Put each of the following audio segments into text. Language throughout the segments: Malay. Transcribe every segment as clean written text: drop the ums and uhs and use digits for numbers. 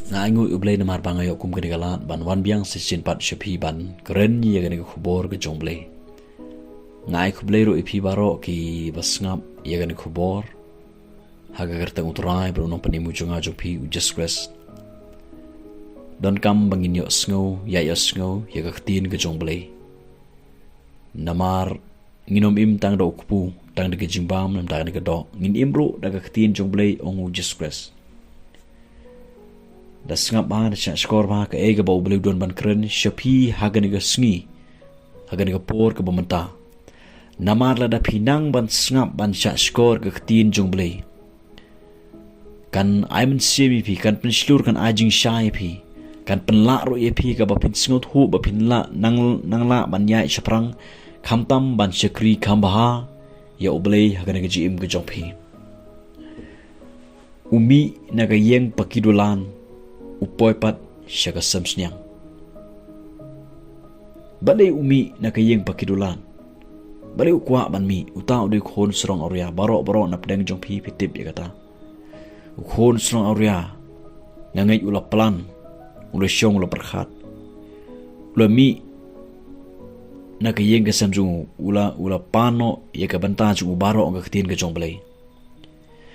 Nga ingu ublay na marbangayo kum kanigalat ban wan biang sisin pat shapi ban keren ye gani khubor ke jongblay. Nga kublay ro ipi baro ki basngap ye gani khubor haga kertang utrai bro panimu junga jopi ujaskres. Don kam bangin yo sngo ya yo sngo ye kaktin ke jongblay. Namar nginom im tang do kupu tang de jimbam nam tang de do ngin imro da kaktin jongblay ong ujaskres. Da sngap ba da skor ba ka ega bau belu don ban keren shapi haganiga sngi haganiga por ke bamenta namar la da pinang ban sngap ban skor ke tin jongblay kan aiman semi pi kan penslur kan ajing shai pi kan penla ro ye pi ka ba pin sngot hu ba pin la nang la ban yai shaprang khamtam ban shakri khambaha ya oblay haganiga jim ke jongpi umi naga yeng pakidulan upoy pat siya kasamsnyang. Balay umi na kayeng pakidulan. Balay ukwa ban mi utao di khon srong orya baro na pedang jong pi pitip ya kata. Ukhon srong orya ngangay ula pelan ula syong ula perkhat. Ula mi na kayeng kasamsung ula pano ya kabanta jung baro ang kakitin ka jong balay.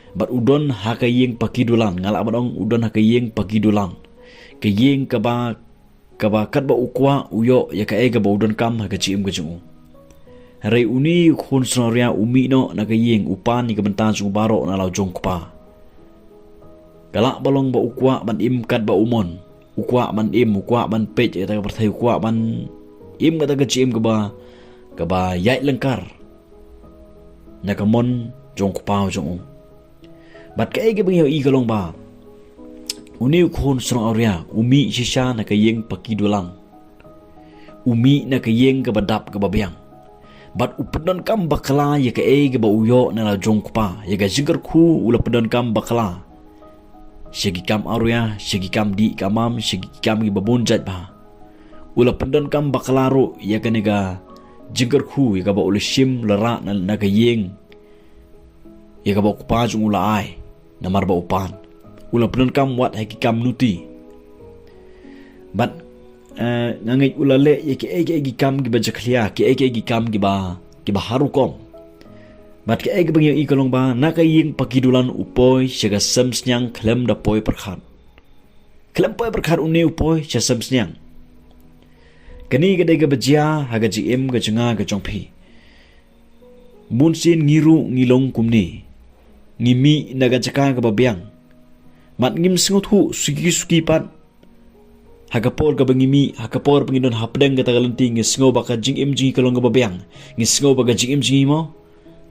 Bat udon hakayeng pakidulan ngala badong udon hakayeng pakidulan kayeng kaba kat ba ukwa uyo ya ka ega ba udon kam hakachim kajung rai uni khun snoria umi no nakayeng upan ni kabanta jung baro na law jong pa kala balong ba ukwa ban im kat ba umon ukwa ban pej ta perthai ukwa ban im kata kachim kaba yai lengkar nakamon jong pa jong bat ka ege bangyo i kalong ba uni khon srong auria umi shisha na kayeng pakidulang umi na kayeng ka badap ka babyang bat upedon kam bakla ye ka ege ba uyo na la jong pa ye ga jigar khu ula pedon kam bakla shigi kam auria shigi kam di kamam shigi kam gi babonjat ba ula pedon kam bakla ro ye ka nega jigar khu ye ka ba ula shim lara na kayeng ye ka ba kupa jung ula ai namar ba upan ula penon kam wat haki kam nuti bat ngangai ula le ye ke ege kam gi bajaklia ke ege kam gi ba harukom bat ke ege bangyo i kalong ba nakayeng pakidulan upoy siya samsnyang klem da poy perkhat uni upoy siya samsnyang kani gede ga bajia haga ji em ga janga ga jongpi munsin ngiru ngilong kumni ngimi naga jaka ka babyang mat ngim singot hu suki pat hakapor ka bangimi hakapor pangidon hapdeng ka tagalanting ngisngo baka jing imji kalong ka babyang ngisngo baka jing imji mo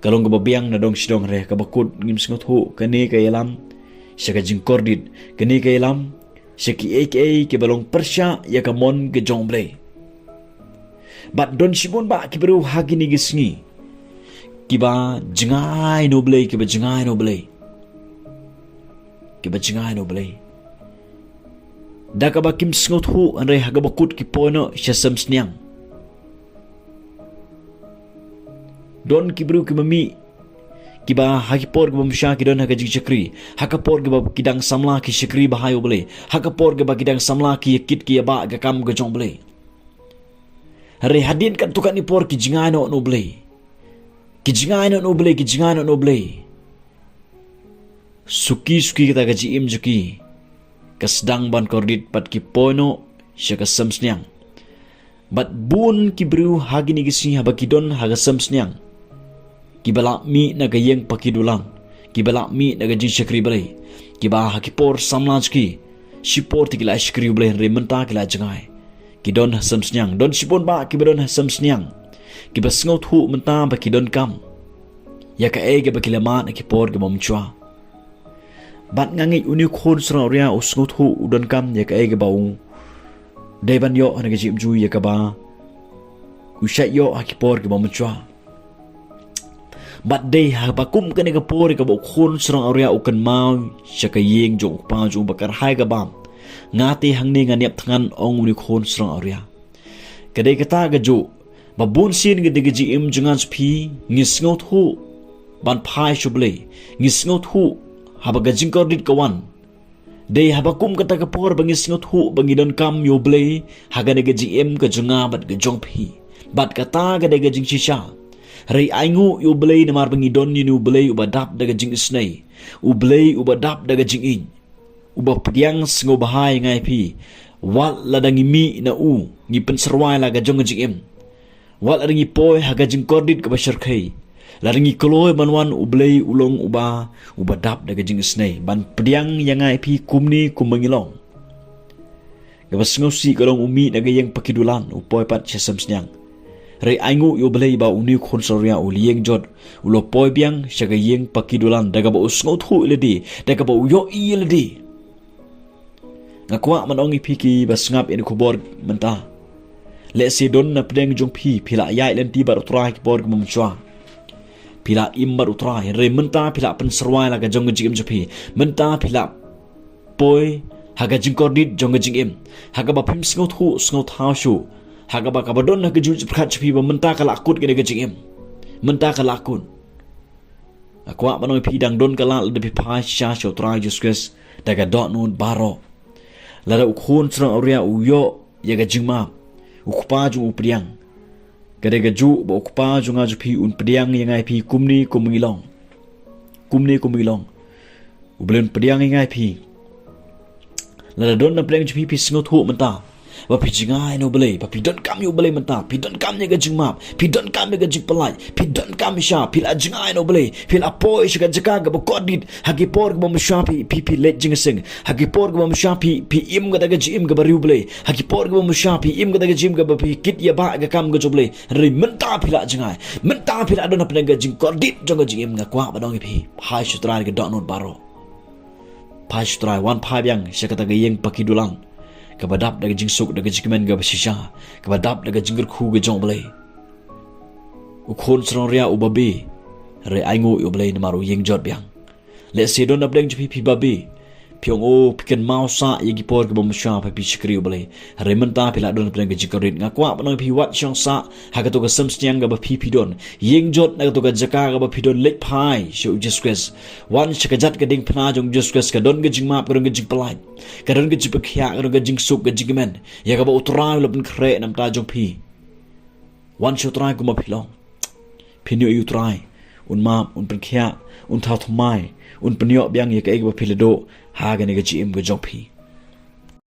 kalong ka babyang na dong sidong re ka bakut ngim singot hu kani kayalam siya ka jing kordit kani kayalam siya ki aka ke balong persya ya ka mon ke jongble bat don sibon ba ki beru hagini gisngi kiba jingai noble da ka ba kim sngot hu anre haga bakut ki pono siya samsnyang don kibru ki mami kiba hakipor gba msha ki don haga jikri hakapor gba kidang samla ki shikri bahayo bele hakapor gba kidang samla ki yakit ki ba ga kam ga jong bele hare hadin kan tukan ni por ki jingai no noble kijingai no noble suki kita gaji im juki kasdang ban kordit pat ki pono siya kasamsnyang bat bun ki bru hagini gisi habakidon haga samsnyang kibala mi na gayeng pakidulang kibala mi na gaji shakri balay kiba hakipor samlajki shipor tikila shakri balay rementa kila jangai kidon samsnyang don shipon ba kibadon samsnyang kiba sngot hu menta ba kidon kam ya ka ege ba kilaman akipor ge momchwa bat ngangi uni khon sra ria usngot hu udon kam ya ka ege ba ung deban yo na ge jim ju ya ka ba ushat yo akipor ge momchwa bat de ha ba kum ka ne ga por ge ba khon sra ria ukan mau sya ka yeng jong pa ju bakar hai ga bam ngati hangni nganiap thangan ong uni khon sra ria kadai kata ga ju babun sin ge de ji im jungan phi ngisngot hu ban phai shuble ngisngot hu haba gajing kordit kawan Day habakum kata kapor bangi singot hu bangi don kam yo blay haga de GM ke junga bat ke jong phi bat kata ga de jing shisha rei aingu yo blay namar bangi don you blay ubadap de jing snai u blay ubadap de jing in uba pediang singo bahai ngai phi wal ladangi mi na u ngi penserwai la ga jong GM wal ringi poi haga jing kordit ke bashar khai laringi koloi banwan ublei ulong ubadap daga jing snai ban pediang yang ai pi kumni kumangilong gabas ngosi kolong umi daga yang pakidulan upoi pat sesam senyang rei aingu ublei ba uni khon soria ulieng jod ulo poi biang saga yang pakidulan daga ba usngot hu ledi daga ba yo i ledi ngakwa manongi piki bas ngap in kubor menta le si don na pedeng jong pi pila yai len ti bar utrai kibor kemumchwa pila imbar utrai re menta pila penserwai laga jong jing jopi menta pila poi haga jing kordit jong jing im haga ba pim sngot hu sngot haushu haga ba kabadon haga ju prat jopi ba menta kala akut gede jing im menta kala akun akwa banoi pi dang don kala de pi pa sha sho trai jusques daga dot nun baro lada ukhon srang auria uyo yaga jingma ukpa ju upriang kadega ju ba ukpa junga ju pi un pediang yang ai pi kumni kumilong ublen pediang yang ai pi la don na pediang ju pi singot hu menta ba pi jingai no bele ba pi don kam yu bele menta pi don kam ye ga jingmap pi don kam ye ga jing pelai pi don kam sha pi la jingai no bele pi la poi shi ga jaka ga ba kodit hagi por ga ba sha pi let jing sing hagi por ga ba sha pi im ga daga jim ga ba riu bele hagi por ga ba sha im ga daga jim ga ba pi kit ya ba ga kam ga joble ri menta pi la jingai menta pi la don na ga jing kodit jong ga jim ga kwa ba dong pi hai shutra ga dot not baro pai shutra wan pai yang shi ga daga yeng pakidulang kabadap daga jing suk daga jikmen ga basisha kabadap daga jingger khu ga jong blai ukhon srong ria ubabe re aingu yo blai namaru yeng jot biang le se don abdeng jipi pi babe piong o piken mausa yegi por ga bamsha pa pi shikri blai re menta pila don abdeng ga jikarit ngakwa banoi pi wat shong sa haga to ga samstyang ga ba pi don yeng jot na to ga jaka ga ba pi don lek pai shu jusques wan shakajat ga ding phna jong jusques ga don ga jingma ga ga jing palai ga don ga jipak khya ga jing suk ga jingmen ya ga ba utra lobn khre nam ta jong pi wan shutrai ga ma philong pinyo yu trai un ma un pen khya un tha thmai un penyo byang ye ka ga ba philado ha ga ne ga jim ga jong pi